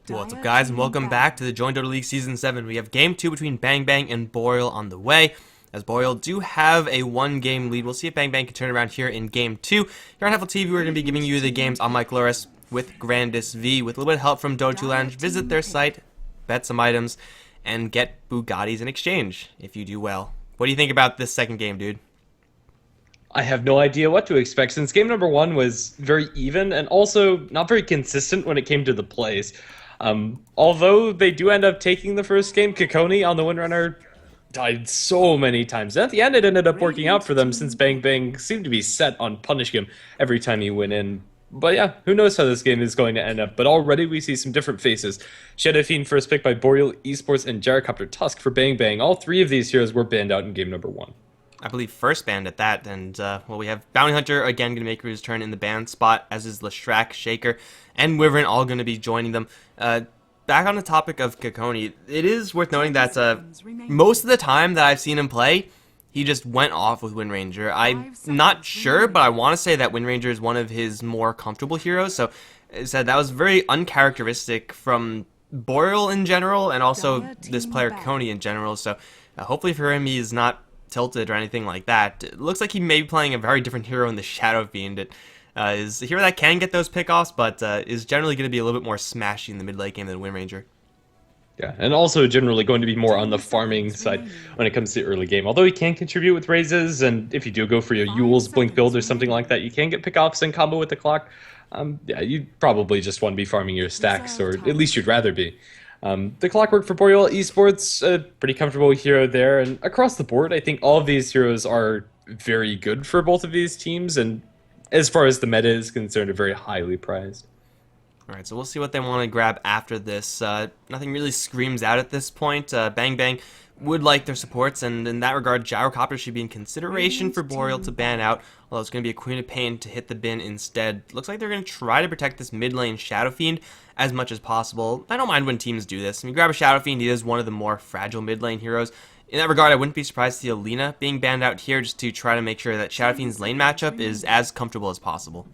What's up, guys, and welcome back to the joinDota League Season 7. We have Game 2 between BangBang and Boreal on the way, as Boreal do have a one-game lead. We'll see if BangBang can turn around here in Game 2. Here on HeflaTV, we're going to be giving you the games on Mikelorus with GrandisV. With a little bit of help from Dota 2 Lounge, visit their site, bet some items, and get Bugattis in exchange, if you do well. What do you think about this second game, dude? I have no idea what to expect since game number 1 was very even and also not very consistent when it came to the plays. Although they do end up taking the first game, Kikoni on the Windrunner died so many times. And at the end, it ended up working out for them since BangBang seemed to be set on punishing him every time he went in. But yeah, who knows how this game is going to end up. But already we see some different faces. HeflaTV first pick by Boreal, Esports, and Gyrocopter Tusk for BangBang. All three of these heroes were banned out in game number 1. I believe first banned at that, and well, we have Bounty Hunter again going to make his turn in the ban spot, as is Leshrac, Shaker, and Wyvern all going to be joining them. Back on the topic of Kikoni, it is worth noting that most of the time that I've seen him play, he just went off with Wind Ranger. I'm not sure, but I want to say that Wind Ranger is one of his more comfortable heroes, so that was very uncharacteristic from Boreal in general, and also this player Kikoni in general, so hopefully for him he's not tilted or anything like that. It looks like he may be playing a very different hero in the Shadow Fiend. It is a hero that can get those pickoffs, but is generally going to be a little bit more smashy in the mid late game than Wind Ranger. Yeah, and also generally going to be more on the farming side when it comes to early game. Although he can contribute with raises, and if you do go for your Yule's Blink build or something like that, you can get pickoffs and combo with the clock. Yeah, you'd probably just want to be farming your stacks, or at least you'd rather be. The clockwork for Boreal Esports, a pretty comfortable hero there, and across the board, I think all of these heroes are very good for both of these teams, and as far as the meta is concerned, are very highly prized. Alright, so we'll see what they want to grab after this. Nothing really screams out at this point. BangBang would like their supports, and in that regard, Gyrocopter should be in consideration for Boreal to ban out, although it's going to be a Queen of Pain to hit the bin instead. Looks like they're going to try to protect this mid lane Shadow Fiend as much as possible. I don't mind when teams do this. I mean, grab a Shadow Fiend, he is one of the more fragile mid lane heroes. In that regard, I wouldn't be surprised to see Alina being banned out here just to try to make sure that Shadow Fiend's lane matchup is as comfortable as possible.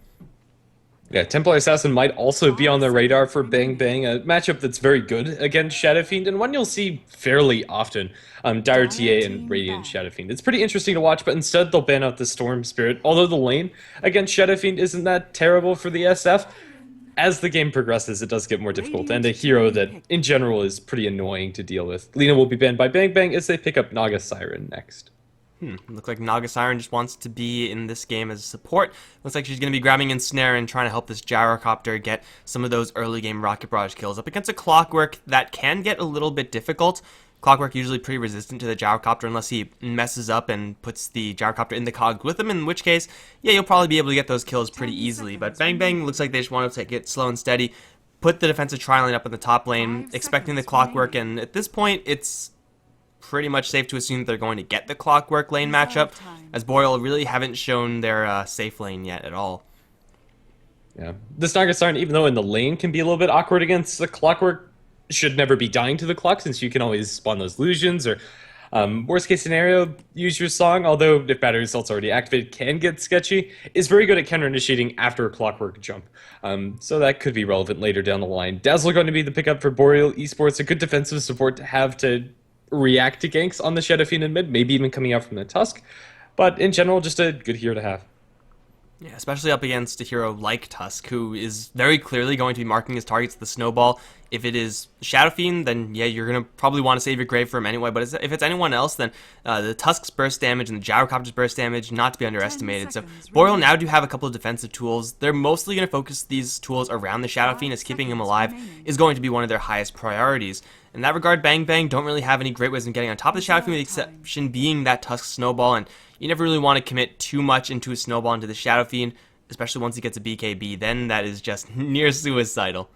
Yeah, Templar Assassin might also be on the radar for BangBang, a matchup that's very good against Shadow Fiend, and one you'll see fairly often. Dire TA and Radiant Shadow Fiend. It's pretty interesting to watch, but instead they'll ban out the Storm Spirit, although the lane against Shadow Fiend isn't that terrible for the SF. As the game progresses, it does get more difficult, and a hero that, in general, is pretty annoying to deal with. Lina will be banned by BangBang as they pick up Naga Siren next. Looks like Naga Siren just wants to be in this game as a support. Looks like she's going to be grabbing Ensnare and trying to help this Gyrocopter get some of those early game Rocket Barrage kills. Up against a Clockwork, that can get a little bit difficult. Clockwork usually pretty resistant to the Gyrocopter unless he messes up and puts the Gyrocopter in the cogs with him, in which case, yeah, you'll probably be able to get those kills pretty easily. But BangBang looks like they just want to take it slow and steady, put the defensive tri-lane up in the top lane, expecting the Clockwork, and at this point, it's pretty much safe to assume that they're going to get the Clockwork lane matchup, as Boreal really haven't shown their safe lane yet at all. Yeah, this Naga Siren, even though in the lane can be a little bit awkward against the Clockwork, should never be dying to the clock since you can always spawn those illusions, or worst case scenario, use your song, although if battery results already activated can get sketchy, is very good at counter initiating after a Clockwork jump. So that could be relevant later down the line. Dazzle going to be the pickup for Boreal Esports, a good defensive support to have to react to ganks on the Shadow Fiend in mid, maybe even coming out from the Tusk, but in general, just a good hero to have. Yeah, especially up against a hero like Tusk, who is very clearly going to be marking his targets with the Snowball. If it is Shadow Fiend, then yeah, you're going to probably want to save your grave for him anyway, but if it's anyone else, then the Tusk's burst damage and the Gyrocopter's burst damage, not to be underestimated. So Boreal now do have a couple of defensive tools. They're mostly going to focus these tools around the Shadow Fiend, as keeping him alive is going to be one of their highest priorities. In that regard, BangBang don't really have any great ways of getting on top of the Shadow Fiend, with the exception being that Tusk Snowball, and you never really want to commit too much into a Snowball into the Shadow Fiend, especially once he gets a BKB, then that is just near suicidal.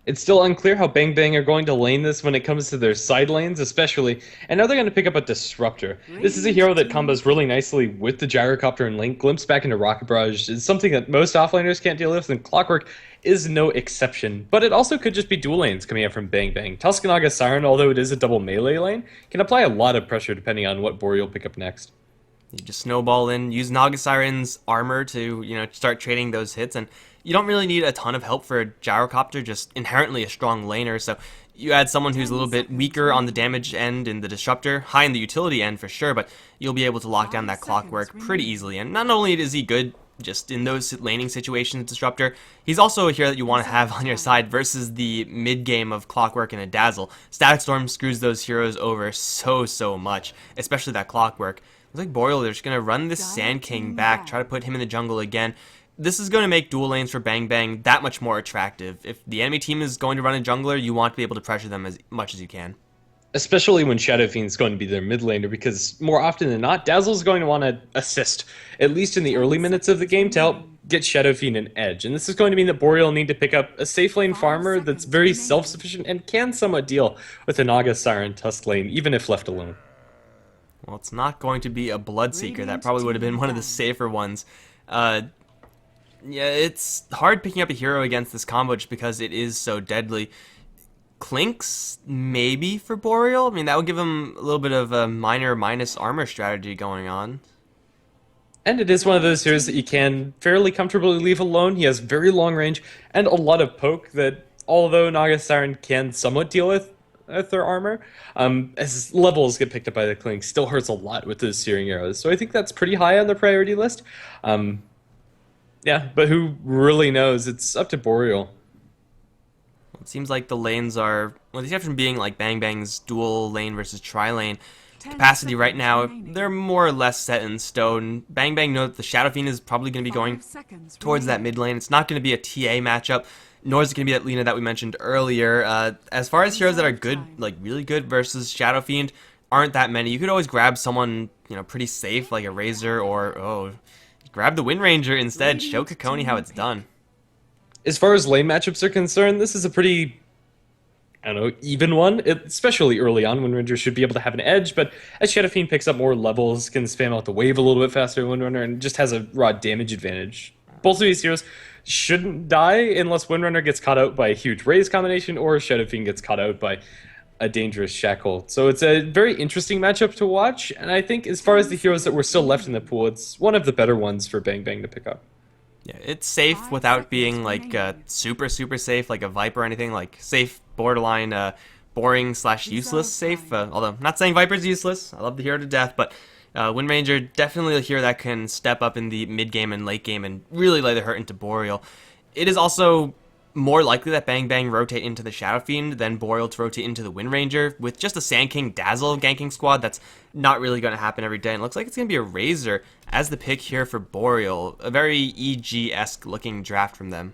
It's still unclear how BangBang are going to lane this when it comes to their side lanes, especially, and now they're going to pick up a Disruptor. This is a hero that combos really nicely with the Gyrocopter and Link. Glimpse back into Rocket Barrage is something that most offlaners can't deal with, and Clockwork is no exception. But it also could just be dual lanes coming out from BangBang. Tusk and Naga Siren, although it is a double melee lane, can apply a lot of pressure depending on what Boreal pick up next. You just snowball in, use Naga Siren's armor to, start trading those hits, and you don't really need a ton of help for a Gyrocopter, just inherently a strong laner, so you add someone who's a little bit weaker on the damage end in the Disruptor, high in the utility end for sure, but you'll be able to lock down that Clockwork pretty easily, and not only is he good just in those laning situations, Disruptor, he's also a hero that you want to have on your side versus the mid-game of Clockwork and a Dazzle. Static Storm screws those heroes over so much, especially that Clockwork. Looks like Boreal, they're just going to run this Sand King back, try to put him in the jungle again. This is going to make dual lanes for BangBang that much more attractive. If the enemy team is going to run a jungler, you want to be able to pressure them as much as you can. Especially when Shadow Fiend's going to be their mid laner, because more often than not, Dazzle's going to want to assist, at least in the early minutes of the game, to help get Shadow Fiend an edge. And this is going to mean that Boreal need to pick up a safe lane farmer that's very self-sufficient and can somewhat deal with a Naga Siren Tusk lane, even if left alone. Well, it's not going to be a Bloodseeker. That probably would have been one of the safer ones. Yeah, it's hard picking up a hero against this combo just because it is so deadly. Clinks, maybe for Boreal. I mean, that would give him a little bit of a minor minus armor strategy going on. And it is one of those heroes that you can fairly comfortably leave alone. He has very long range and a lot of poke that, although Naga Siren can somewhat deal with their armor, as levels get picked up by the Clink, still hurts a lot with those searing arrows. So I think that's pretty high on the priority list. Yeah, but who really knows? It's up to Boreal. It seems like the lanes are, with the exception being like BangBang's dual lane versus tri-lane capacity right now, they're more or less set in stone. BangBang know that the Shadow Fiend is probably going to be going towards that mid lane. It's not going to be a TA matchup, nor is it going to be that Lina that we mentioned earlier. As far as heroes that are good, like really good versus Shadow Fiend, aren't that many. You could always grab someone, pretty safe like a Razor, or grab the Wind Ranger instead. Show Kekoni how it's done. As far as lane matchups are concerned, this is a pretty, even one, especially early on. Wind Ranger should be able to have an edge, but as Shadow Fiend picks up more levels, can spam out the wave a little bit faster than Wind Runner, and just has a raw damage advantage. Both of these heroes shouldn't die unless Wind Runner gets caught out by a huge raise combination, or Shadow Fiend gets caught out by a dangerous Shackle. So it's a very interesting matchup to watch, and I think as far as the heroes that were still left in the pool, it's one of the better ones for BangBang to pick up. Yeah, it's safe without being like super safe, like a Viper or anything. Like safe, borderline, boring/useless safe. Although I'm not saying Viper's useless. I love the hero to death, but Wind Ranger definitely a hero that can step up in the mid game and late game and really lay the hurt into Boreal. It is also more likely that BangBang rotate into the Shadow Fiend than Boreal to rotate into the Wind Ranger. With just a Sand King Dazzle ganking squad, that's not really going to happen every day. And it looks like it's going to be a Razor as the pick here for Boreal. A very EG-esque looking draft from them.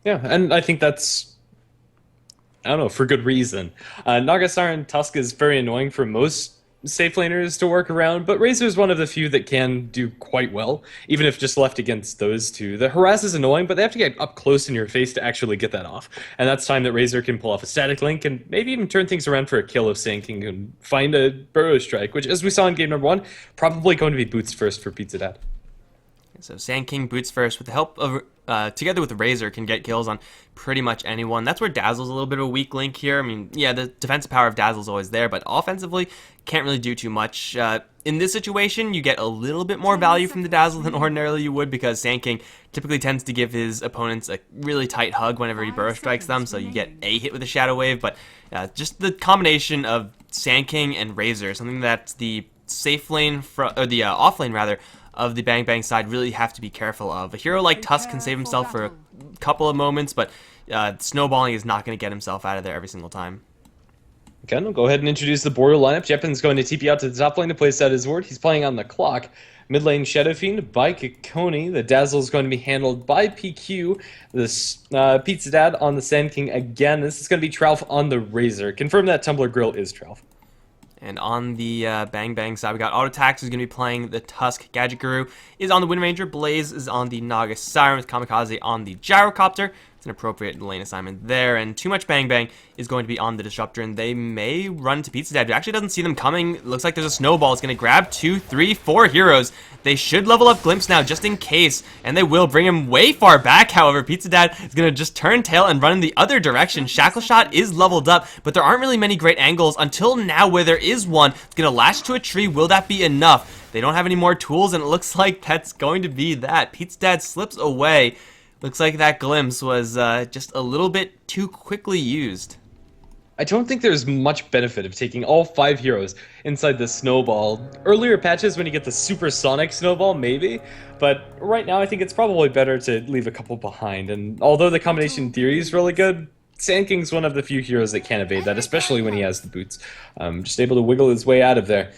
Yeah, and I think that's, for good reason. Naga Siren Tusk is very annoying for most safe laners to work around, but Razor is one of the few that can do quite well, even if just left against those two. The harass is annoying, but they have to get up close in your face to actually get that off. And that's time that Razor can pull off a static link and maybe even turn things around for a kill if Sand King can find a Burrow Strike, which, as we saw in game number 1, probably going to be boots first for Pizza Dad. So Sand King boots first with the help of, together with Razor, can get kills on pretty much anyone. That's where Dazzle's a little bit of a weak link here. I mean, yeah, the defensive power of Dazzle's always there, but offensively, can't really do too much. In this situation, you get a little bit more value from the Dazzle than ordinarily you would, because Sand King typically tends to give his opponents a really tight hug whenever he burrow strikes them, so you get a hit with a Shadow Wave, but just the combination of Sand King and Razor, something that the safe lane, or the off lane rather, of the BangBang side really have to be careful of. A hero like Tusk can save himself for a couple of moments, but snowballing is not going to get himself out of there every single time. Okay, we'll go ahead and introduce the Boreal lineup. Jeppin's going to TP out to the top lane to place out his ward. He's playing on the clock. Mid lane Shadow Fiend by Kekoni. The Dazzle is going to be handled by PQ. This Pizza Dad on the Sand King again. This is going to be Tralf on the Razor. Confirm that Tumbler Grill is Tralf. And on the BangBang side, we got Autotax, who's going to be playing the Tusk. Gadget Guru is on the Wind Ranger. Blaze is on the Naga Siren, with Kamikaze on the Gyrocopter. It's going an appropriate lane assignment there, and too much BangBang is going to be on the Disruptor, and they may run to Pizza Dad, who actually doesn't see them coming. It looks like there's a snowball. It's going to grab 2, 3, 4 heroes. They should level up Glimpse now, just in case, and they will bring him way far back. However, Pizza Dad is going to just turn tail and run in the other direction. Shackle Shot is leveled up, but there aren't really many great angles until now where there is one. It's going to lash to a tree. Will that be enough? They don't have any more tools, and it looks like that's going to be that. Pizza Dad slips away. Looks like that glimpse was just a little bit too quickly used. I don't think there's much benefit of taking all 5 heroes inside the snowball. Earlier patches when you get the supersonic snowball, maybe, but right now I think it's probably better to leave a couple behind, and although the combination theory is really good, Sand King's one of the few heroes that can evade that, especially when he has the boots. Just able to wiggle his way out of there.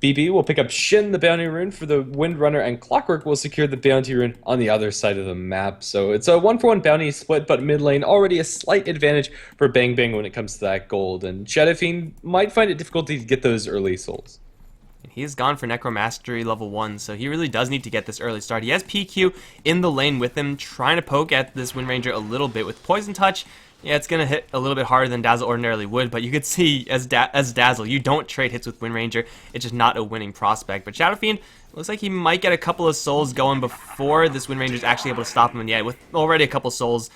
BB will pick up Shin, the bounty rune, for the Windrunner, and Clockwork will secure the bounty rune on the other side of the map. So it's a 1-for-1 bounty split, but mid lane already a slight advantage for BangBang when it comes to that gold, and Shadow Fiend might find it difficult to get those early souls. He's gone for Necromastery level 1, so he really does need to get this early start. He has PQ in the lane with him, trying to poke at this Wind Ranger a little bit with Poison Touch. Yeah, it's going to hit a little bit harder than Dazzle ordinarily would, but you could see as Dazzle, you don't trade hits with Wind Ranger. It's just not a winning prospect. But Shadow Fiend looks like he might get a couple of souls going before this Wind Ranger is actually able to stop him. And yeah, with already a couple souls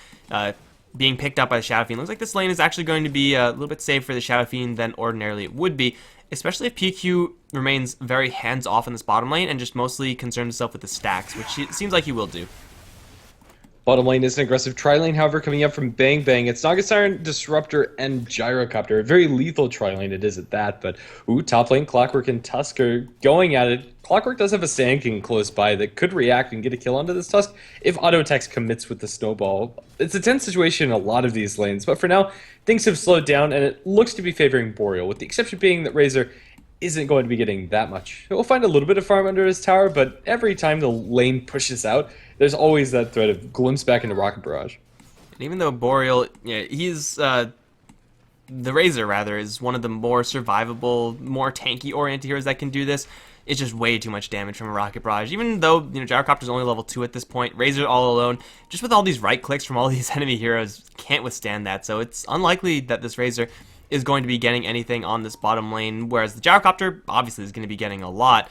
being picked up by the Shadow Fiend, looks like this lane is actually going to be a little bit safer for the Shadow Fiend than ordinarily it would be, especially if PQ remains very hands-off in this bottom lane and just mostly concerns himself with the stacks, which it seems like he will do. Bottom lane is an aggressive tri-lane, however, coming up from BangBang. It's Naga Siren, Disruptor, and Gyrocopter. A very lethal tri-lane it is at that, but top lane, Clockwork and Tusk are going at it. Clockwork does have a Sand King close by that could react and get a kill onto this Tusk if auto attacks commits with the snowball. It's a tense situation in a lot of these lanes, but for now, things have slowed down and it looks to be favoring Boreal, with the exception being that Razor isn't going to be getting that much. He'll find a little bit of farm under his tower, but every time the lane pushes out, there's always that threat of glimpse back into Rocket Barrage. And even though Boreal, yeah, he's the Razor rather is one of the more survivable, more tanky-oriented heroes that can do this. It's just way too much damage from a Rocket Barrage. Even though Gyrocopter's only level 2 at this point, Razor all alone, just with all these right clicks from all these enemy heroes, can't withstand that. So it's unlikely that this Razor is going to be getting anything on this bottom lane, whereas the Gyrocopter obviously is going to be getting a lot.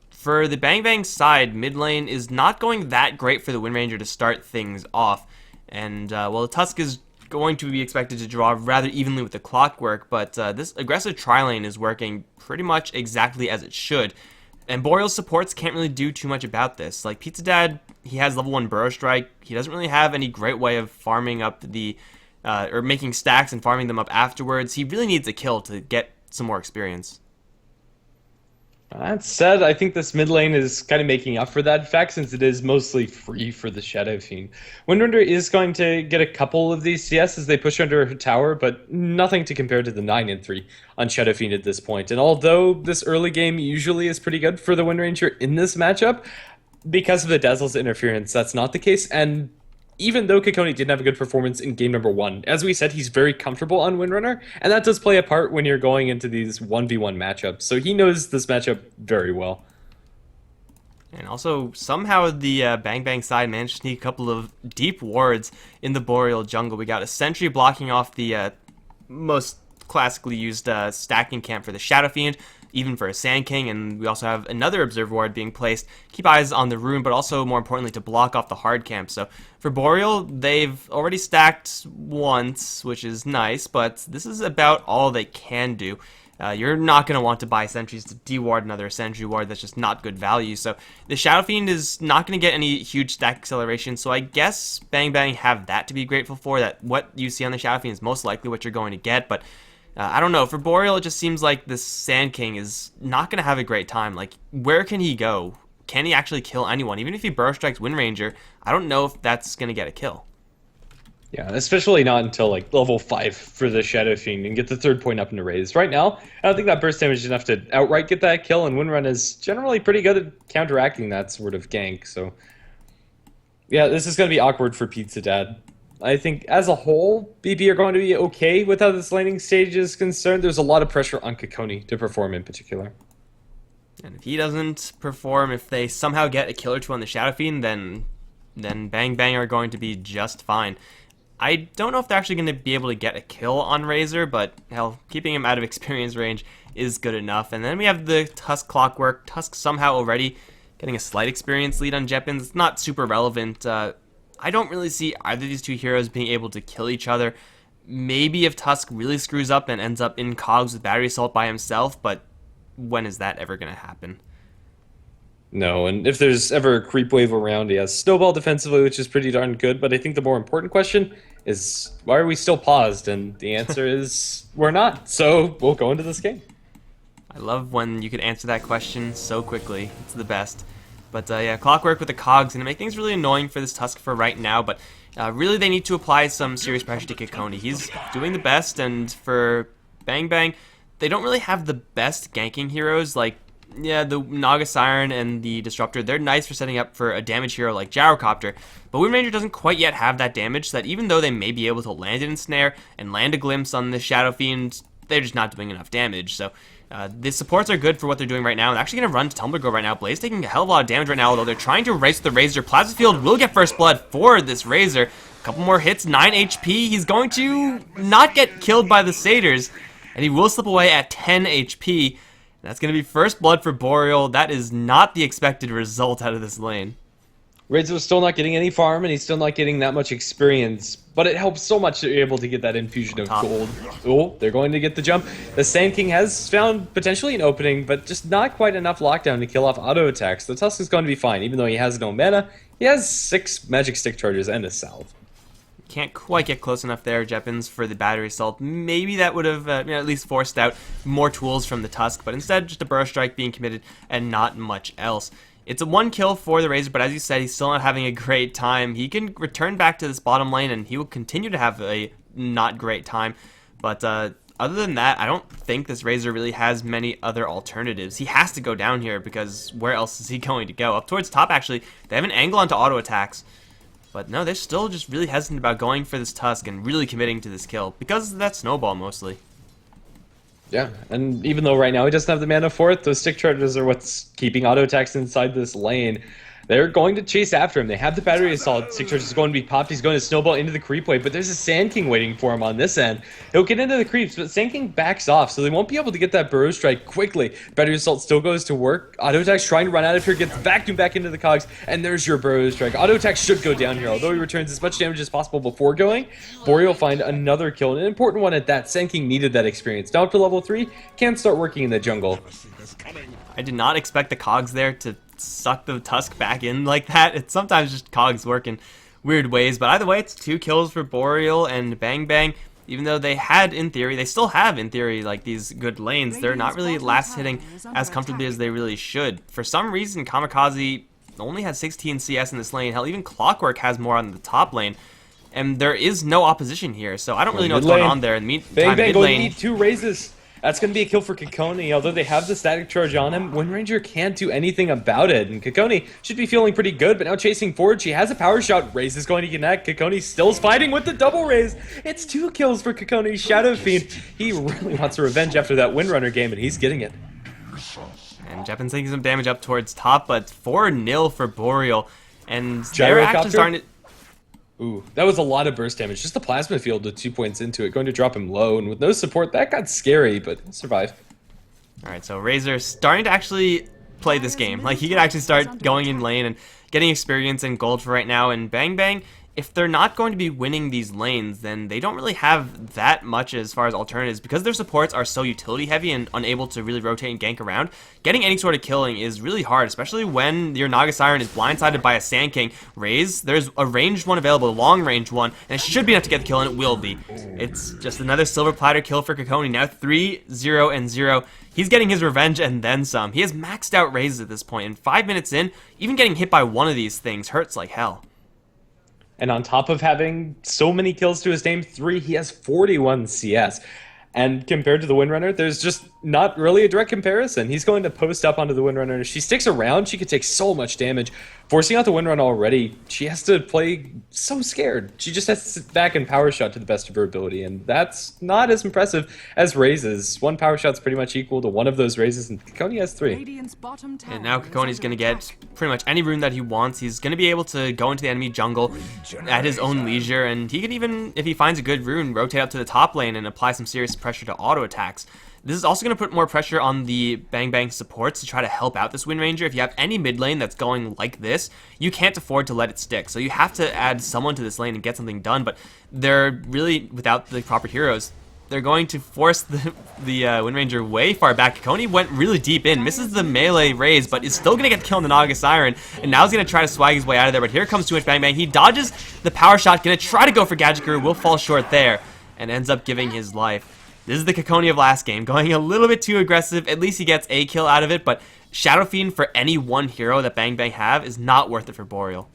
For the BangBang side, mid lane is not going that great for the Wind Ranger to start things off, and well, the Tusk is going to be expected to draw rather evenly with the Clockwork, but this aggressive tri-lane is working pretty much exactly as it should, and Boreal's supports can't really do too much about this. Like Pizza Dad, he has level 1 Burrow Strike. He doesn't really have any great way of farming up the or making stacks and farming them up afterwards. He really needs a kill to get some more experience. That said, I think this mid lane is kind of making up for that fact since it is mostly free for the Shadow Fiend. Windrunner is going to get a couple of these CS as they push under her tower, but nothing to compare to the 9 and 3 on Shadow Fiend at this point. And although this early game usually is pretty good for the Wind Ranger in this matchup, because of the Dazzle's interference, that's not the case. And even though Kekoni didn't have a good performance in game number 1, as we said, he's very comfortable on Windrunner, and that does play a part when you're going into these 1v1 matchups. So he knows this matchup very well. And also, somehow the BangBang side managed to sneak a couple of deep wards in the Boreal jungle. We got a sentry blocking off the most classically used stacking camp for the Shadow Fiend, even for a Sand King, and we also have another Observe Ward being placed. Keep eyes on the rune, but also, more importantly, to block off the hard camp. So for Boreal, they've already stacked once, which is nice, but this is about all they can do. You're not going to want to buy sentries to de-ward another sentry ward. That's just not good value. So the Shadow Fiend is not going to get any huge stack acceleration, so I guess BangBang have that to be grateful for, that what you see on the Shadow Fiend is most likely what you're going to get, but I don't know. For Boreal, it just seems like this Sand King is not going to have a great time. Like, where can he go? Can he actually kill anyone? Even if he Burrow Strikes Wind Ranger, I don't know if that's going to get a kill. Yeah, especially not until like level 5 for the Shadow Fiend and get the 3rd point up into raise. Right now, I don't think that burst damage is enough to outright get that kill, and Windrun is generally pretty good at counteracting that sort of gank. So, yeah, this is going to be awkward for Pizza Dad. I think as a whole, BB are going to be okay with how this laning stage is concerned. There's a lot of pressure on Kekoni to perform in particular. And if he doesn't perform, if they somehow get a kill or two on the Shadow Fiend, then then BangBang are going to be just fine. I don't know if they're actually going to be able to get a kill on Razor, but hell, keeping him out of experience range is good enough. And then we have the Tusk Clockwork. Tusk somehow already getting a slight experience lead on Jeppins. It's not super relevant. I don't really see either of these two heroes being able to kill each other. Maybe if Tusk really screws up and ends up in cogs with Battery Assault by himself, but when is that ever going to happen? No, and if there's ever a creep wave around, he has Snowball defensively, which is pretty darn good, but I think the more important question is, why are we still paused? And the answer is, we're not, so we'll go into this game. I love when you can answer that question so quickly. It's the best. But yeah, Clockwork with the cogs, and it make things really annoying for this Tusk for right now, but really they need to apply some serious pressure to Kikoni. He's doing the best, and for BangBang, they don't really have the best ganking heroes. Like, yeah, the Naga Siren and the Disruptor, they're nice for setting up for a damage hero like Gyrocopter, but Wind Ranger doesn't quite yet have that damage, so that even though they may be able to land it in Snare and land a glimpse on the Shadow Fiend, they're just not doing enough damage. So the supports are good for what they're doing right now. They're actually going to run to Tumbler Go right now. Blaze taking a hell of a lot of damage right now, although they're trying to race the Razor. Plasma Field will get first blood for this Razor. A couple more hits, 9 HP. He's going to not get killed by the Satyrs, and he will slip away at 10 HP. That's going to be first blood for Boreal. That is not the expected result out of this lane. Razor was still not getting any farm, and he's still not getting that much experience, but it helps so much that you're able to get that infusion of gold. Oh, they're going to get the jump. The Sand King has found potentially an opening, but just not quite enough lockdown to kill off auto attacks. The Tusk is going to be fine, even though he has no mana. He has 6 magic stick charges and a salve. Can't quite get close enough there, Jeppins, for the Battery Assault. Maybe that would have at least forced out more tools from the Tusk, but instead just a Burst Strike being committed and not much else. It's a 1 kill for the Razor, but as you said, he's still not having a great time. He can return back to this bottom lane, and he will continue to have a not great time. But other than that, I don't think this Razor really has many other alternatives. He has to go down here, because where else is he going to go? Up towards top, actually, they have an angle onto auto attacks. But no, they're still just really hesitant about going for this Tusk and really committing to this kill, because of that Snowball mostly. Yeah, and even though right now he doesn't have the mana for it, those stick charges are what's keeping auto attacks inside this lane. They're going to chase after him. They have the Battery Assault. Stick charge is going to be popped. He's going to snowball into the creep wave, but there's a Sand King waiting for him on this end. He'll get into the creeps, but Sand King backs off, so they won't be able to get that Burrow Strike quickly. Battery Assault still goes to work. Auto attacks trying to run out of here, gets vacuumed back into the cogs, and there's your Burrow Strike. Auto attacks should go down here, although he returns as much damage as possible before going. Boreal will find another kill, and an important one at that. Sand King needed that experience. Down to level 3, can start working in the jungle. I did not expect the cogs there to suck the Tusk back in like that. It's sometimes just cogs work in weird ways, but either way, it's 2 kills for Boreal and BangBang. Even though they had, in theory, they still have, in theory, like these good lanes, they're not really last hitting as comfortably as they really should. For some reason, Kamikaze only has 16 CS in this lane. Hell, even Clockwork has more on the top lane. And there is no opposition here, so I don't really know what's going on there. In the meantime, BangBang mid going to lane, need 2 raises. That's going to be a kill for Kikoni. Although they have the static charge on him, Wind Ranger can't do anything about it. And Kikoni should be feeling pretty good, but now chasing forward, she has a power shot. Raze is going to connect. Kikoni still fighting with the double raise. It's 2 kills for Kikoni. Shadow Fiend, he really wants a revenge after that Windrunner game, and he's getting it. and Jeppin's taking some damage up towards top, but 4-0 for Boreal. And they're actually starting to... Ooh, that was a lot of burst damage. Just the plasma field with 2 points into it, going to drop him low, and with no support, that got scary, but he'll survive. Alright, so Razor starting to actually play this game. Like, he could actually start going in lane and getting experience and gold for right now, and BangBang, if they're not going to be winning these lanes, then they don't really have that much as far as alternatives. Because their supports are so utility heavy and unable to really rotate and gank around, getting any sort of killing is really hard, especially when your Naga Siren is blindsided by a Sand King. Raze, there's a ranged one available, a long range one, and it should be enough to get the kill, and it will be. It's just another silver platter kill for Kikoni, now 3-0-0. He's getting his revenge and then some. He has maxed out Razes at this point, and 5 minutes in, even getting hit by one of these things hurts like hell. And on top of having so many kills to his name, 3, he has 41 CS. And compared to the Windrunner, there's just not really a direct comparison. He's going to post up onto the Windrunner. If she sticks around, she could take so much damage. forcing out the win run already, she has to play so scared. She just has to sit back and power shot to the best of her ability, and that's not as impressive as raises. One power shot's pretty much equal to one of those raises, and Kekoni has 3. And now Kekoni's going to get pretty much any rune that he wants. He's going to be able to go into the enemy jungle at his own leisure, and he can even, if he finds a good rune, rotate up to the top lane and apply some serious pressure to auto attacks. This is also going to put more pressure on the BangBang supports to try to help out this Wind Ranger. If you have any mid lane that's going like this, you can't afford to let it stick. So you have to add someone to this lane and get something done, but they're really, without the proper heroes, they're going to force the Wind Ranger way far back. Kekoni went really deep in, misses the melee raise, but is still going to get the kill on the Naga Siren, and now he's going to try to swag his way out of there, but here comes too much BangBang. He dodges the power shot, going to try to go for Gadget Guru, will fall short there, and ends up giving his life. This is the Kekoni of last game, going a little bit too aggressive. At least he gets a kill out of it, but Shadow Fiend for any one hero that BangBang have is not worth it for Boreal.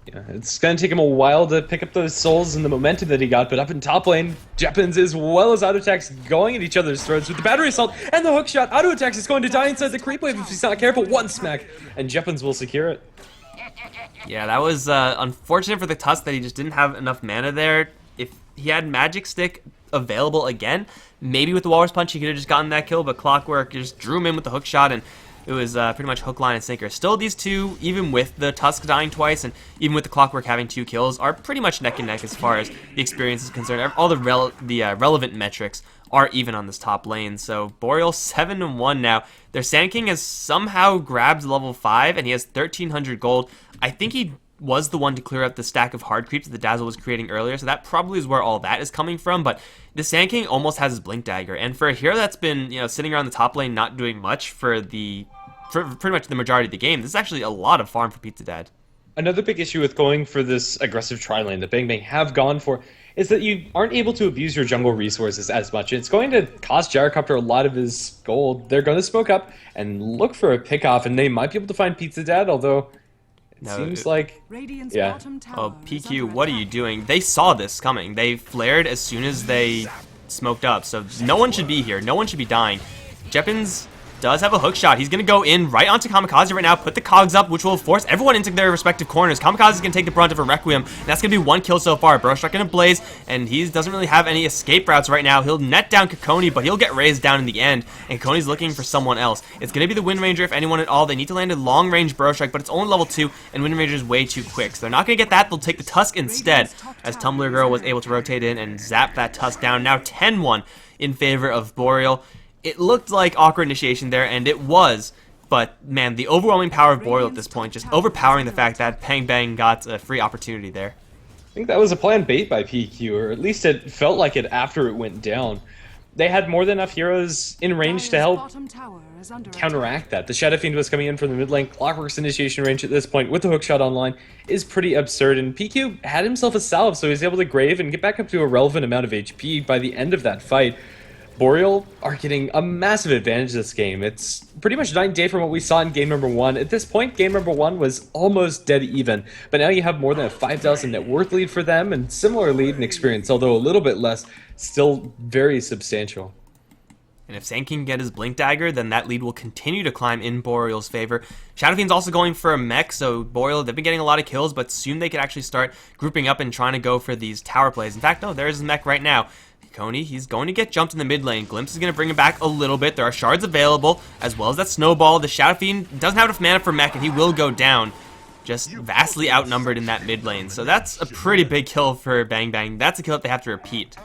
Yeah, it's going to take him a while to pick up those souls and the momentum that he got, but up in top lane, Jeppins as well as auto attacks going at each other's throats with the battery assault and the hook shot. Auto attacks is going to die inside the creep wave if he's not careful. One smack, and Jeppins will secure it. Yeah, that was unfortunate for the Tusk that he just didn't have enough mana there. If he had Magic Stick available again, maybe with the Walrus Punch he could have just gotten that kill, but Clockwork just drew him in with the hook shot, and it was pretty much hook, line, and sinker. Still, these two, even with the Tusk dying twice, and even with the Clockwork having 2 kills, are pretty much neck and neck as far as the experience is concerned. All the relevant metrics are even on this top lane. So Boreal 7-1 now. Their Sand King has somehow grabbed level 5, and he has 1,300 gold. I think he was the one to clear up the stack of hard creeps that the Dazzle was creating earlier, so that probably is where all that is coming from, but the Sand King almost has his Blink Dagger, and for a hero that's been, sitting around the top lane not doing much for pretty much the majority of the game, this is actually a lot of farm for Pizza Dad. Another big issue with going for this aggressive tri-lane that BangBang have gone for is that you aren't able to abuse your jungle resources as much. It's going to cost Gyrocopter a lot of his gold. They're going to smoke up and look for a pick-off, and they might be able to find Pizza Dad, although seems like, yeah. Oh, PQ, what are you doing? They saw this coming. They flared as soon as they smoked up, so no one should be here. No one should be dying. Jeppins does have a hook shot. He's going to go in right onto Kamikaze right now, put the cogs up, which will force everyone into their respective corners. Kamikaze is going to take the brunt of a Requiem, and that's going to be 1 kill so far. Brostruck going to blaze, and he doesn't really have any escape routes right now. He'll net down Kekoni, but he'll get raised down in the end, and Kekoni's looking for someone else. It's going to be the Wind Ranger, if anyone at all. They need to land a long-range Brostruck, but it's only level 2, and Wind Ranger is way too quick, so they're not going to get that. They'll take the Tusk instead, as Tumblr Girl was able to rotate in and zap that Tusk down. Now 10-1 in favor of Boreal. It looked like awkward initiation there, and it was, but man, the overwhelming power of Boreal at this point, just overpowering the fact that BangBang got a free opportunity there. I think that was a planned bait by PQ, or at least it felt like it after it went down. They had more than enough heroes in range to help counteract that. The Shadow Fiend was coming in from the mid lane. Clockwork's initiation range at this point with the hookshot online is pretty absurd, and PQ had himself a salve, so he was able to grave and get back up to a relevant amount of HP by the end of that fight. Boreal are getting a massive advantage this game. It's pretty much night and day from what we saw in game number 1. At this point, game number 1 was almost dead even, but now you have more than a 5,000 net worth lead for them, and similar lead in experience, although a little bit less, still very substantial. And if Sand King can get his Blink Dagger, then that lead will continue to climb in Boreal's favor. Shadow Fiend's also going for a mech, so Boreal, they've been getting a lot of kills, but soon they could actually start grouping up and trying to go for these tower plays. In fact, no, there's his mech right now. Kekoni, he's going to get jumped in the mid lane. Glimpse is going to bring him back a little bit. There are shards available, as well as that snowball. The Shadow Fiend doesn't have enough mana for mech, and he will go down. Just vastly outnumbered in that mid lane. So that's a pretty big kill for BangBang. That's a kill that they have to repeat.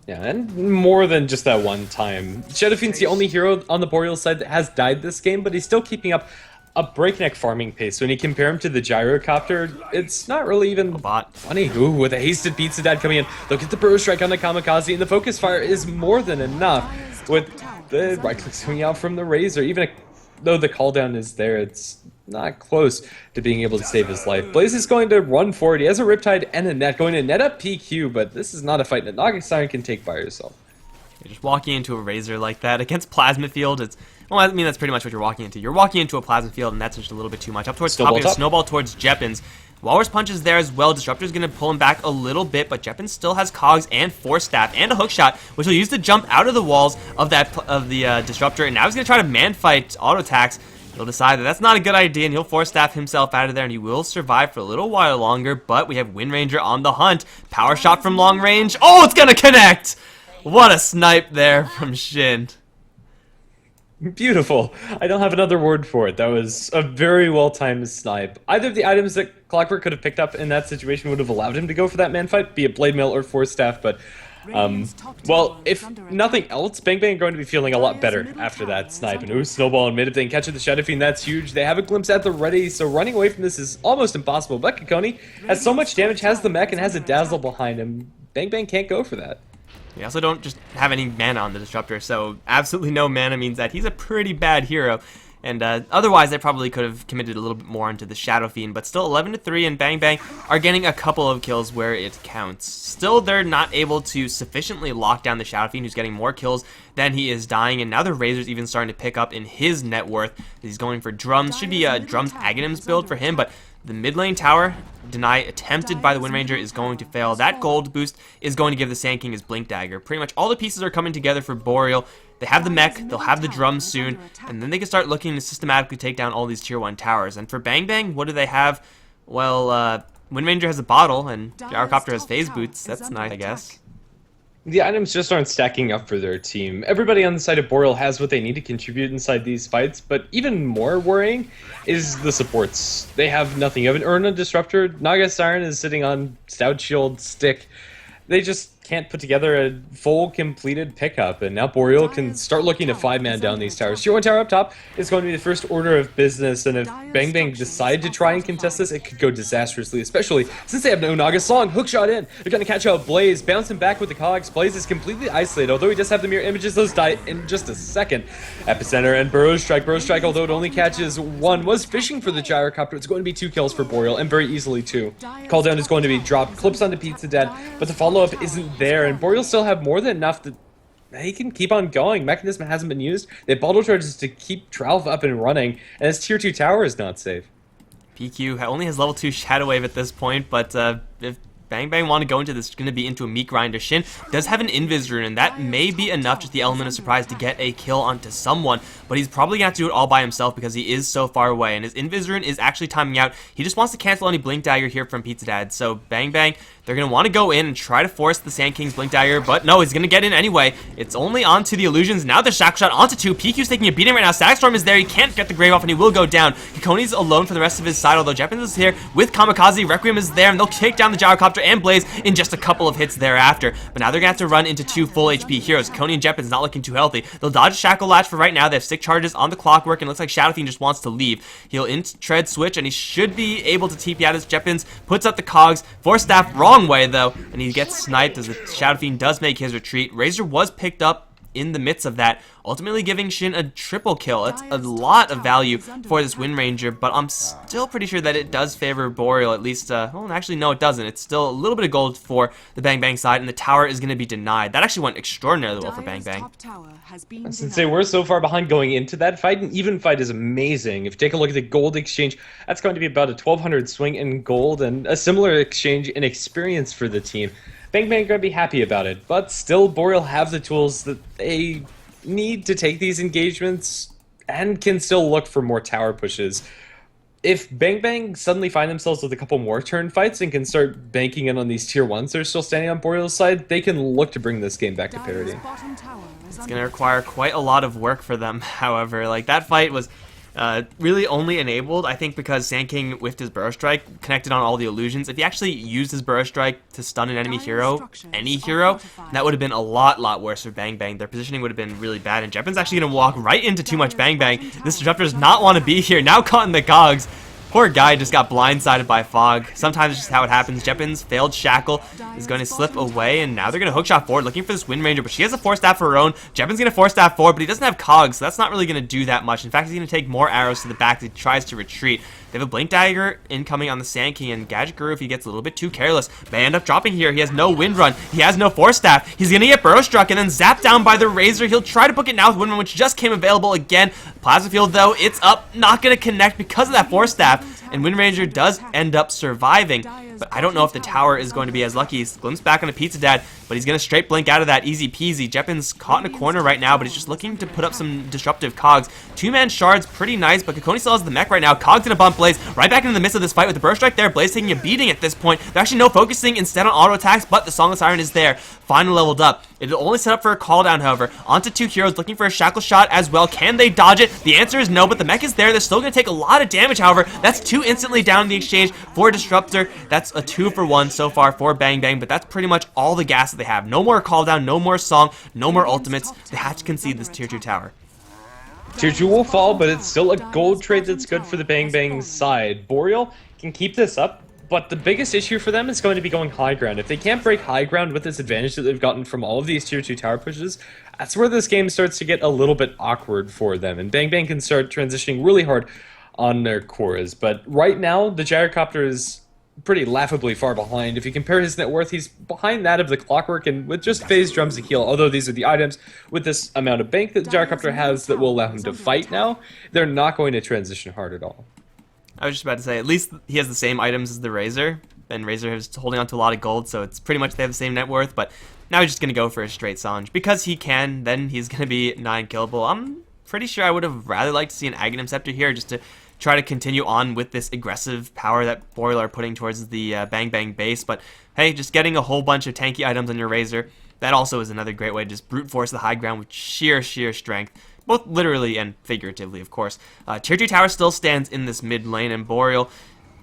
Yeah, and more than just that one time. Shadow Fiend's the only hero on the Boreal side that has died this game, but he's still keeping up a breakneck farming pace. When you compare him to the Gyrocopter, it's not really even funny. Ooh, with a hasted Pizza Dad coming in, look at the Burrow Strike on the Kamikaze, and the Focus Fire is more than enough. With the right click swinging out from the Razor, even though the call down is there, it's not close to being able to save his life. Blaze is going to run forward. He has a Riptide and a net, going to net up PQ, but this is not a fight that Naga Siren can take by herself. You're just walking into a Razor like that against Plasma Field, it's... Well, I mean, that's pretty much what you're walking into. You're walking into a Plasma Field, and that's just a little bit too much. Up towards top, you have Snowball towards Jeppins. Walrus Punch is there as well. Disruptor's going to pull him back a little bit, but Jeppins still has Cogs and Force Staff and a hook shot, which will use to jump out of the walls of the Disruptor, and now he's going to try to man fight auto attacks. He'll decide that that's not a good idea, and he'll force staff himself out of there, and he will survive for a little while longer, but we have Wind Ranger on the hunt. Power shot from long range. Oh, it's gonna connect! What a snipe there from Shin. Beautiful. I don't have another word for it. That was a very well-timed snipe. Either of the items that Clockwork could have picked up in that situation would have allowed him to go for that man fight, be it Blade Mail or Force Staff, but well, if nothing else, BangBang are going to be feeling a lot better after that snipe. And ooh, Snowball and mid, if they can catch the Shadow Fiend, that's huge. They have a glimpse at the ready, so running away from this is almost impossible. But Kekoni has so much damage, has the mech, and has a Dazzle behind him. BangBang can't go for that. We also don't just have any mana on the Disruptor, so absolutely no mana means that he's a pretty bad hero. And otherwise, they probably could have committed a little bit more into the Shadow Fiend, but still 11-3, and BangBang are getting a couple of kills where it counts. Still, they're not able to sufficiently lock down the Shadow Fiend, who's getting more kills than he is dying, and now the Razor's even starting to pick up in his net worth. He's going for Drums. Should be a Drums Aghanims build for him, but the mid lane tower deny attempted by the Wind Ranger is going to fail. That gold boost is going to give the Sand King his Blink Dagger. Pretty much all the pieces are coming together for Boreal. They have the mech, they'll have the drums soon, and then they can start looking to systematically take down all these tier 1 towers. And for BangBang, what do they have? Well, Wind Ranger has a bottle, and Gyrocopter has phase boots. That's nice, I guess. The items just aren't stacking up for their team. Everybody on the side of Boreal has what they need to contribute inside these fights, but even more worrying is the supports. They have nothing. You have an Urna Disruptor, Naga Siren is sitting on Stout Shield Stick. They just can't put together a full completed pickup, and now Boreal can start looking to 5-man down these towers. Tier 1 tower up top is going to be the first order of business, and if BangBang decide to try and contest this, it could go disastrously, especially since they have no Naga Song. Hookshot in. They're going to catch out Blaze, bounce him back with the cogs. Blaze is completely isolated, although he does have the mirror images. Those die in just a second. Epicenter and Burrow Strike. Burrow Strike, although it only catches one, was fishing for the Gyrocopter. It's going to be 2 kills for Boreal, and very easily 2. Call down is going to be dropped. Clips onto Pizza Dead, but the follow-up isn't there, and Boreal still have more than enough that he can keep on going. Mechanism hasn't been used. They have bottle charges to keep Tralf up and running, and his tier 2 tower is not safe. PQ only has level 2 Shadow Wave at this point, but if BangBang want to go into this, it's going to be into a meat grinder. Shin does have an Invis rune, and that may be enough, just the element of surprise, to get a kill onto someone, but he's probably going to have to do it all by himself because he is so far away, and his Invis rune is actually timing out. He just wants to cancel any Blink Dagger here from Pizza Dad, so BangBang, they're going to want to go in and try to force the Sand King's Blink Dagger, but no, he's going to get in anyway. It's only onto the illusions. Now the Shackle Shot onto 2. PQ's taking a beating right now. Static Storm is there. He can't get the Grave off, and he will go down. Kekoni's alone for the rest of his side, although Jeppins is here with Kamikaze. Requiem is there, and they'll take down the Gyrocopter and Blaze in just a couple of hits thereafter. But now they're going to have to run into 2 full HP heroes. Kekoni and Jeppins not looking too healthy. They'll dodge Shackle Latch for right now. They have stick charges on the Clockwork, and it looks like Shadow Fiend just wants to leave. He'll tread switch, and he should be able to TP out as Jeppins puts up the cogs. Force Staff wrong way, though, and he gets sniped as the Shadow Fiend does make his retreat. Razor was picked up in the midst of that, ultimately giving Shin a triple kill. It's a lot of value for this Wind Ranger, but I'm still pretty sure that it does favor Boreal, at least, well, actually, no, it doesn't. It's still a little bit of gold for the BangBang side, and the tower is going to be denied. That actually went extraordinarily well for BangBang. Since they were so far behind going into that fight, an even fight is amazing. If you take a look at the gold exchange, that's going to be about a 1,200 swing in gold, and a similar exchange in experience for the team. BangBang are going to be happy about it, but still Boreal have the tools that they need to take these engagements and can still look for more tower pushes. If BangBang suddenly find themselves with a couple more turn fights and can start banking in on these tier 1s that are still standing on Boreal's side, they can look to bring this game back to parity. It's going to require quite a lot of work for them, however. Like, that fight was really only enabled, I think, because Sand King whiffed his Burrow Strike, connected on all the illusions. If he actually used his Burrow Strike to stun an enemy hero, any hero, that would have been a lot worse for BangBang. Their positioning would have been really bad, and Jeppin's actually going to walk right into too much BangBang. This Disruptor does not want to be here, now caught in the cogs. Poor guy just got blindsided by fog. Sometimes it's just how it happens. Jeppins failed Shackle, is going to slip away, and now they're going to hookshot forward, looking for this Wind Ranger, but she has a Force Staff of her own. Jeppins going to Force Staff forward, but he doesn't have cogs, so that's not really going to do that much. In fact, he's going to take more arrows to the back as he tries to retreat. They have a Blink Dagger incoming on the Sand King, and Gadget Guru, if he gets a little bit too careless, may end up dropping here. He has no Wind Run. He has no Force Staff. He's going to get Burrow Struck and then zapped down by the Razor. He'll try to book it now with Wind Run, which just came available again. Plasma Field, though, it's up. Not going to connect because of that Force Staff, and Wind Ranger does end up surviving. but I don't know if the tower is going to be as lucky. He's glimpsed back on a Pizza Dad, but he's going to straight blink out of that easy peasy. Jeppin's caught in a corner right now, but he's just looking to put up some disruptive cogs. Two-man shards, pretty nice, but Kekoni still has the mech right now. Cog's going to bump Blaze right back into the midst of this fight with the burst strike there. Blaze taking a beating at this point. There's actually no focusing, instead on auto attacks, but the Song of Siren is there. Finally leveled up. It'll only set up for a call down, however. Onto two heroes looking for a shackle shot as well. Can they dodge it? The answer is no, but the mech is there. They're still going to take a lot of damage, however. That's two instantly down in the exchange for Disruptor. That's a 2-for-1 so far for BangBang, but that's pretty much all the gas that they have. No more call down, no more song, no more ultimates. They have to concede this tier 2 tower. Tier 2 will fall, but it's still a gold trade that's good for the BangBang side. Boreal can keep this up, but the biggest issue for them is going to be going high ground. If they can't break high ground with this advantage that they've gotten from all of these tier 2 tower pushes, that's where this game starts to get a little bit awkward for them, and BangBang can start transitioning really hard on their cores. But right now, the Gyrocopter is pretty laughably far behind. If you compare his net worth, he's behind that of the Clockwork, and with just phase drums to heal, although these are the items, with this amount of bank that the Gyrocopter has that will allow him to fight now, they're not going to transition hard at all. I was just about to say, at least he has the same items as the Razor, and Razor is holding on to a lot of gold, so it's pretty much they have the same net worth, but now he's just going to go for a straight Sange. Because he can, then he's going to be 9 killable. I'm pretty sure I would have rather liked to see an Aghanim Scepter here, just to try to continue on with this aggressive power that Boreal are putting towards the BangBang base, but hey, just getting a whole bunch of tanky items on your Razor, that also is another great way to just brute force the high ground with sheer strength. Both literally and figuratively, of course. Tier 2 tower still stands in this mid lane, and Boreal,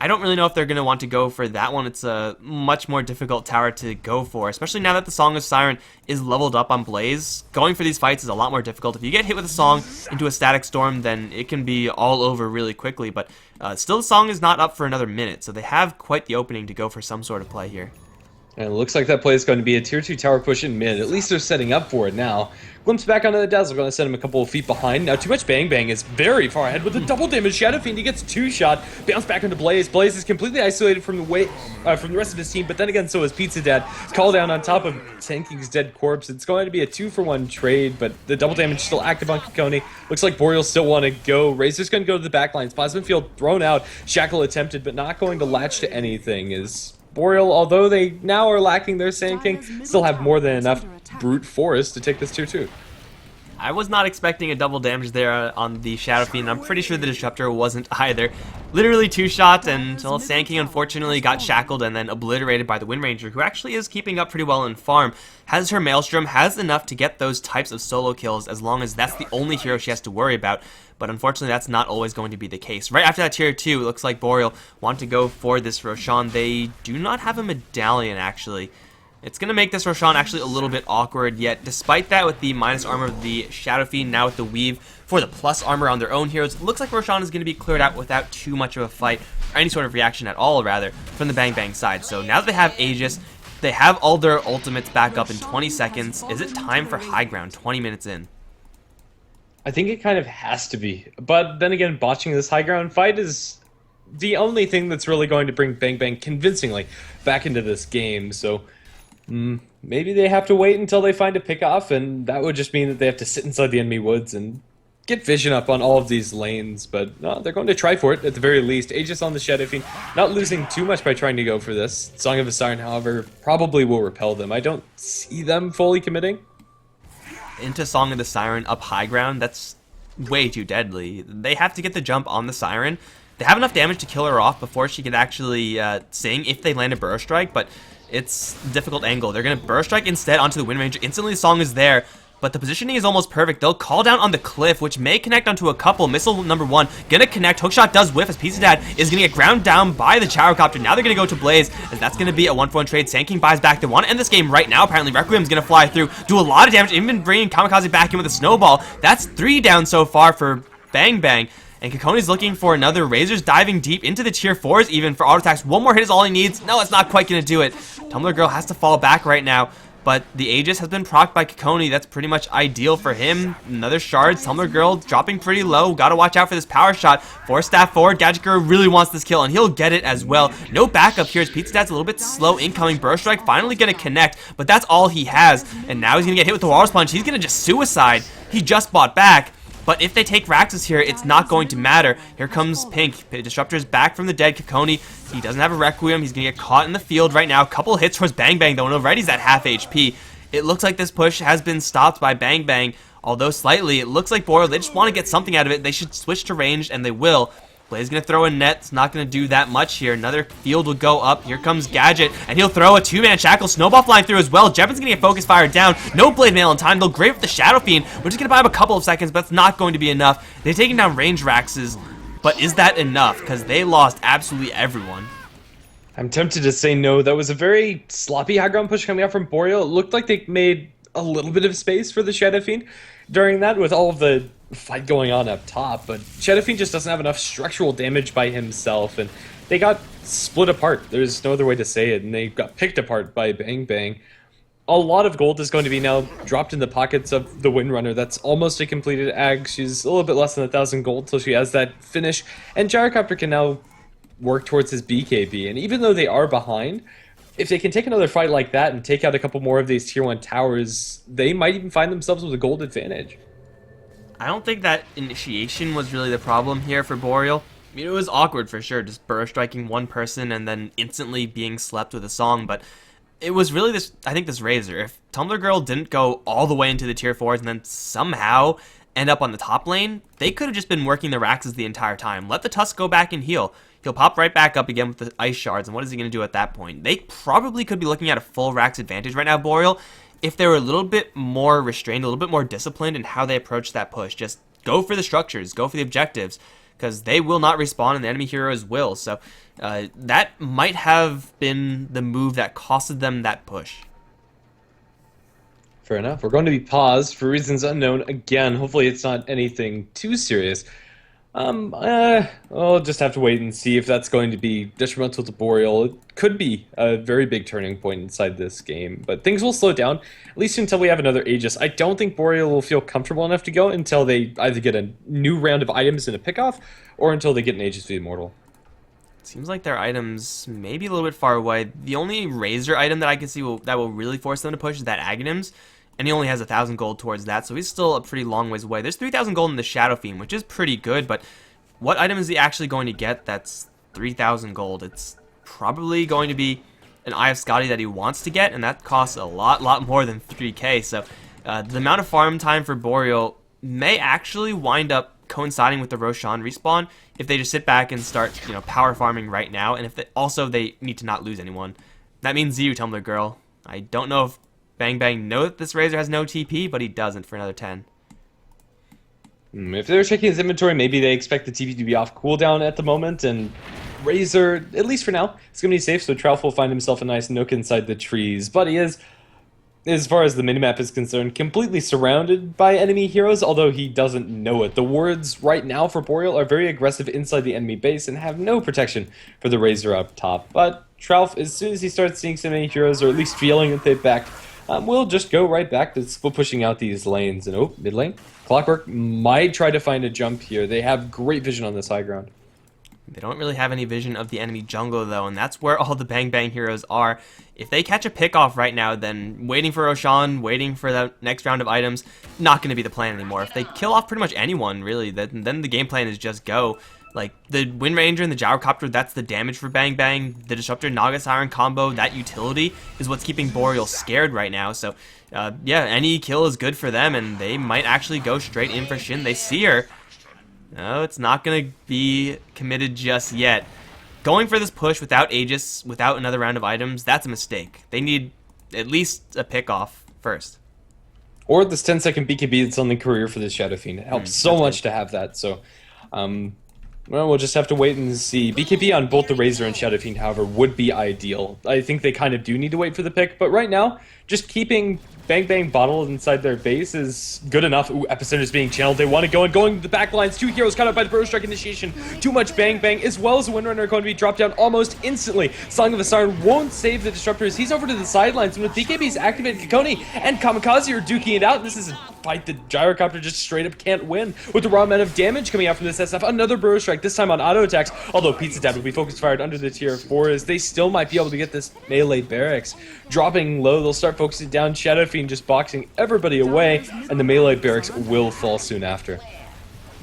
I don't really know if they're going to want to go for that one. It's a much more difficult tower to go for, especially now that the Song of Siren is leveled up on Blaze. Going for these fights is a lot more difficult. If you get hit with a Song into a Static Storm, then it can be all over really quickly, but still the Song is not up for another minute, so they have quite the opening to go for some sort of play here. And it looks like that play is going to be a tier 2 tower push in mid. At least they're setting up for it now. Glimpse back onto the Dazzle, going to send him a couple of feet behind. Now too much BangBang is very far ahead with a double damage. Shadow Fiend, he gets 2-shot. Bounce back into Blaze. Blaze is completely isolated from the rest of his team, but then again so is Pizza Dad. Call down on top of Tanking's dead corpse. It's going to be a 2-for-1 trade, but the double damage still active on Kekoni. Looks like Boreal still want to go. Razor's going to go to the back lines. Plasma Field thrown out. Shackle attempted, but not going to latch to anything. Is Boreal, although they now are lacking their Sand King, still have more than enough brute force to take this tier 2. I was not expecting a double damage there on the Shadow Fiend. I'm pretty sure the Disruptor wasn't either. Literally 2 shots, and well, Sand King unfortunately got shackled and then obliterated by the Wind Ranger, who actually is keeping up pretty well in farm. Has her Maelstrom, has enough to get those types of solo kills as long as that's the only hero she has to worry about. But unfortunately, that's not always going to be the case. Right after that tier 2, it looks like Boreal want to go for this Roshan. They do not have a medallion, actually. It's going to make this Roshan actually a little bit awkward, yet despite that, with the minus armor of the Shadow Fiend, now with the Weave for the plus armor on their own heroes, it looks like Roshan is going to be cleared out without too much of a fight, or any sort of reaction at all, rather, from the BangBang side. So now that they have Aegis, they have all their ultimates back up in 20 seconds. Is it time for high ground 20 minutes in? I think it kind of has to be. But then again, botching this high ground fight is the only thing that's really going to bring BangBang convincingly back into this game. So maybe they have to wait until they find a pick-off, and that would just mean that they have to sit inside the enemy woods and get vision up on all of these lanes. But no, they're going to try for it at the very least. Aegis on the Shadow Fiend, not losing too much by trying to go for this. Song of the Siren, however, probably will repel them. I don't see them fully committing. Into Song of the Siren up high ground, that's way too deadly. They have to get the jump on the Siren. They have enough damage to kill her off before she can actually sing if they land a Burrow Strike, but it's a difficult angle. They're going to Burrow Strike instead onto the Wind Ranger. Instantly the Song is there, but the positioning is almost perfect. They'll call down on the cliff, which may connect onto a couple. Missile number 1 gonna connect. Hookshot does whiff as Pizza Dad is gonna get ground down by the Gyrocopter. Now they're gonna go to Blaze, as that's gonna be a 1-for-1 trade. Sand King buys back. They want to end this game right now. Apparently Requiem's gonna fly through, do a lot of damage, even bringing Kamikaze back in with a snowball. That's 3 down so far for BangBang. And Kekoni's looking for another. Razor's diving deep into the tier 4s even for auto attacks. One more hit is all he needs. No, it's not quite gonna do it. Tumblr Girl has to fall back right now, but the Aegis has been procced by Kekoni. That's pretty much ideal for him. Another shard. Tumblr Girl dropping pretty low. Gotta watch out for this power shot. Force staff forward. Gadget Girl really wants this kill, and he'll get it as well. No backup here as Pizza Dad's a little bit slow incoming. Burrow Strike finally gonna connect, but that's all he has. And now he's gonna get hit with the Walrus Punch. He's gonna just suicide. He just bought back. But if they take Raxus here, it's not going to matter. Here comes Pink. Disruptor's back from the dead. Kekoni, he doesn't have a Requiem. He's going to get caught in the field right now. A couple of hits towards BangBang, though, and already he's at half HP. It looks like this push has been stopped by BangBang, although slightly. It looks like Boreal, they just want to get something out of it. They should switch to ranged, and they will. Blaze going to throw a net. It's not going to do that much here. Another field will go up. Here comes Gadget, and he'll throw a two-man shackle. Snowball flying through as well. Jeppen's going to get focus fired down. No Blade Mail in time. They'll grave with the Shadow Fiend. We're just going to buy him a couple of seconds, but that's not going to be enough. They're taking down range Raxes, but is that enough? Because they lost absolutely everyone. I'm tempted to say no. That was a very sloppy high ground push coming out from Boreal. It looked like they made a little bit of space for the Shadow Fiend during that with all of the fight going on up top, but Shadow Fiend just doesn't have enough structural damage by himself, and they got split apart. There's no other way to say it, and they got picked apart by BangBang. A lot of gold is going to be now dropped in the pockets of the Windrunner. That's almost a completed ag. She's a little bit less than 1,000 gold till she has that finish, and Gyrocopter can now work towards his BKB, and even though they are behind, if they can take another fight like that and take out a couple more of these tier 1 towers, they might even find themselves with a gold advantage. I don't think that initiation was really the problem here for Boreal. I mean, it was awkward for sure, just burrow striking one person and then instantly being slept with a song, but it was really this, I think this Razor. If Tumblr Girl didn't go all the way into the tier 4s and then somehow end up on the top lane, they could have just been working the Raxes the entire time. Let the Tusk go back and heal. He'll pop right back up again with the Ice Shards, and what is he going to do at that point? They probably could be looking at a full Rax advantage right now, Boreal, if they were a little bit more restrained, a little bit more disciplined in how they approach that push. Just go for the structures, go for the objectives, because they will not respawn and the enemy heroes will. So that might have been the move that costed them that push. Fair enough. We're going to be paused for reasons unknown again. Hopefully it's not anything too serious. I'll just have to wait and see if that's going to be detrimental to Boreal. It could be a very big turning point inside this game, but things will slow down, at least until we have another Aegis. I don't think Boreal will feel comfortable enough to go until they either get a new round of items and a pickoff, or until they get an Aegis V Immortal. Seems like their items may be a little bit far away. The only Razor item that I can see that will really force them to push is that Aghanims, and he only has 1,000 gold towards that, so he's still a pretty long ways away. There's 3,000 gold in the Shadow Fiend, which is pretty good, but what item is he actually going to get that's 3,000 gold? It's probably going to be an Eye of Scotty that he wants to get, and that costs a lot more than 3k, so the amount of farm time for Boreal may actually wind up coinciding with the Roshan respawn if they just sit back and start, power farming right now, and if they need to not lose anyone. That means you, Tumblr Girl. I don't know if BangBang know that this Razor has no TP, but he doesn't for another 10. If they're checking his inventory, maybe they expect the TP to be off cooldown at the moment, and Razor, at least for now, is going to be safe, so Trouf will find himself a nice nook inside the trees. But he is, as far as the minimap is concerned, completely surrounded by enemy heroes, although he doesn't know it. The wards right now for Boreal are very aggressive inside the enemy base and have no protection for the Razor up top. But Trouf, as soon as he starts seeing some enemy heroes, or at least feeling that they've backed, we'll just go right back to split pushing out these lanes. And mid lane. Clockwork might try to find a jump here. They have great vision on this high ground. They don't really have any vision of the enemy jungle, though, and that's where all the BangBang heroes are. If they catch a pick-off right now, then waiting for Roshan, waiting for the next round of items, not going to be the plan anymore. If they kill off pretty much anyone, really, then the game plan is just go. Like, the Wind Ranger and the Gyrocopter, that's the damage for BangBang. The Disruptor Naga Siren combo, that utility, is what's keeping Boreal scared right now. So, yeah, any kill is good for them, and they might actually go straight in for Shin. They see her. No, it's not going to be committed just yet. Going for this push without Aegis, without another round of items, that's a mistake. They need at least a pick-off first. Or this 10-second BKB that's on the career for the Shadow Fiend. It helps so much to have that, so... well, we'll just have to wait and see. BKB on both the Razor and Shadow Fiend, however, would be ideal. I think they kind of do need to wait for the pick, but right now, just keeping BangBang bottled inside their base is good enough. Ooh, Epicenter's being channeled. They want to go, and going to the back lines. Two heroes caught up by the Burrow Strike initiation. Too much BangBang, as well as the Windrunner are going to be dropped down almost instantly. Song of the Siren won't save the Disruptors. He's over to the sidelines, and with BKB's activated, Kekoni and Kamikaze are duking it out. This is a fight that Gyrocopter just straight up can't win. With the raw amount of damage coming out from this SF, another Burrow Strike, this time on auto attacks, although Pizza Dad will be focus fired under the tier 4s. They still might be able to get this melee barracks. Dropping low, they'll start focusing down. Shadow Fiend just boxing everybody away, and the melee barracks will fall soon after.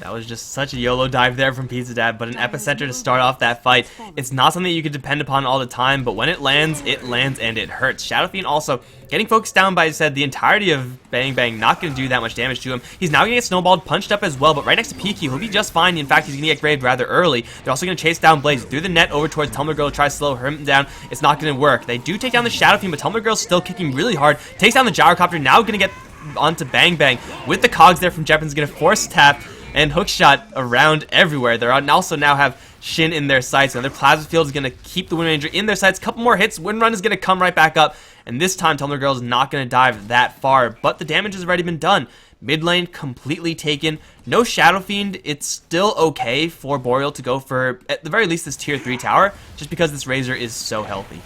That was just such a YOLO dive there from Pizza Dad, but an epicenter to start off that fight. It's not something you can depend upon all the time, but when it lands and it hurts. Shadow Fiend also getting focused down by, said, the entirety of BangBang, not going to do that much damage to him. He's now going to get snowballed, punched up as well, but right next to PQ, he'll be just fine. In fact, he's going to get graved rather early. They're also going to chase down Blaze through the net over towards Tumblr Girl to try to slow him down. It's not going to work. They do take down the Shadow Fiend, but Tumblr Girl's still kicking really hard. Takes down the Gyrocopter, now going to get onto BangBang with the cogs there from Jeppin's going to force tap and hookshot around everywhere. They also now have Shin in their sights. Another Plasma Field is going to keep the Wind Ranger in their sights. Couple more hits. Wind Run is going to come right back up. And this time, Tumblr Girl is not going to dive that far. But the damage has already been done. Mid lane completely taken. No Shadow Fiend. It's still okay for Boreal to go for, at the very least, this tier 3 tower. Just because this Razor is so healthy.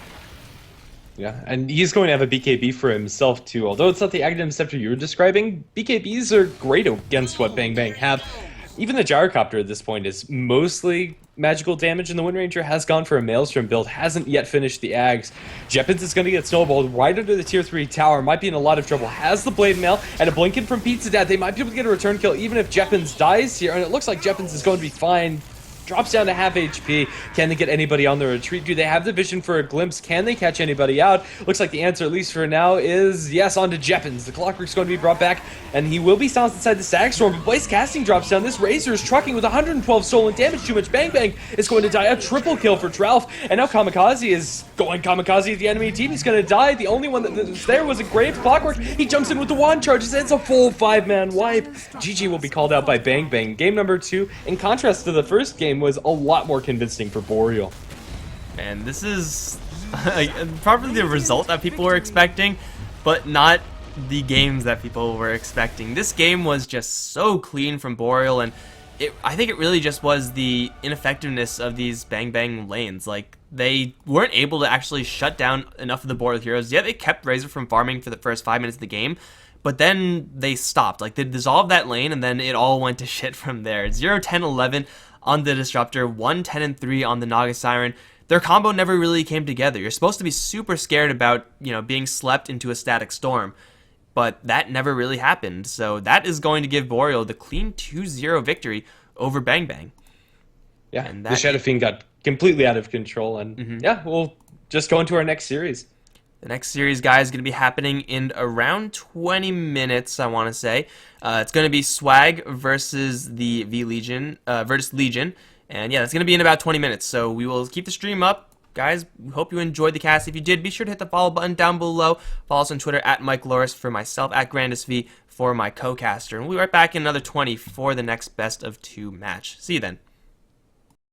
Yeah, and he's going to have a BKB for himself too. Although it's not the Aghanim Scepter you were describing, BKBs are great against what BangBang have. Even the Gyrocopter at this point is mostly magical damage, and the Wind Ranger has gone for a Maelstrom build, hasn't yet finished the Ags. Jeppins is going to get snowballed right under the tier 3 tower, might be in a lot of trouble, has the Blade Mail, and a Blinken from Pizza Dad. They might be able to get a return kill even if Jeppins dies here, and it looks like Jeppins is going to be fine. Drops down to half HP. Can they get anybody on the retreat? Do they have the vision for a glimpse? Can they catch anybody out? Looks like the answer, at least for now, is yes, on to Jeppins. The Clockwork's going to be brought back, and he will be silenced inside the Stag Storm, but Blaze Casting drops down. This Razor is trucking with 112 stolen damage. Too much. BangBang is going to die. A triple kill for Tralf, and now Kamikaze is going kamikaze at the enemy team. He's going to die. The only one that was there was a Grave Clockwork. He jumps in with the wand charges, and it's a full 5-man wipe. GG will be called out by BangBang. Game number 2, in contrast to the first game, was a lot more convincing for Boreal. And this is probably the result that people were expecting, but not the games that people were expecting. This game was just so clean from Boreal, and I think it really just was the ineffectiveness of these BangBang lanes. Like, they weren't able to actually shut down enough of the Boreal heroes. Yeah, they kept Razor from farming for the first 5 minutes of the game, but then they stopped. Like, they dissolved that lane, and then it all went to shit from there. 0, 10, 11 on the Disruptor, 1, 10, and 3 on the Naga Siren. Their combo never really came together. You're supposed to be super scared about, being slept into a static storm, but that never really happened. So that is going to give Boreal the clean 2-0 victory over BangBang. Yeah, and the Shadow Fiend got completely out of control, and yeah, we'll just go into our next series. The next series, guys, is going to be happening in around 20 minutes, I want to say. It's going to be Swag versus the Legion, and yeah, it's going to be in about 20 minutes, so we will keep the stream up. Guys, we hope you enjoyed the cast. If you did, be sure to hit the follow button down below. Follow us on Twitter at Mikelorus for myself, at GrandisV for my co-caster, and we'll be right back in another 20 for the next best of 2 match. See you then.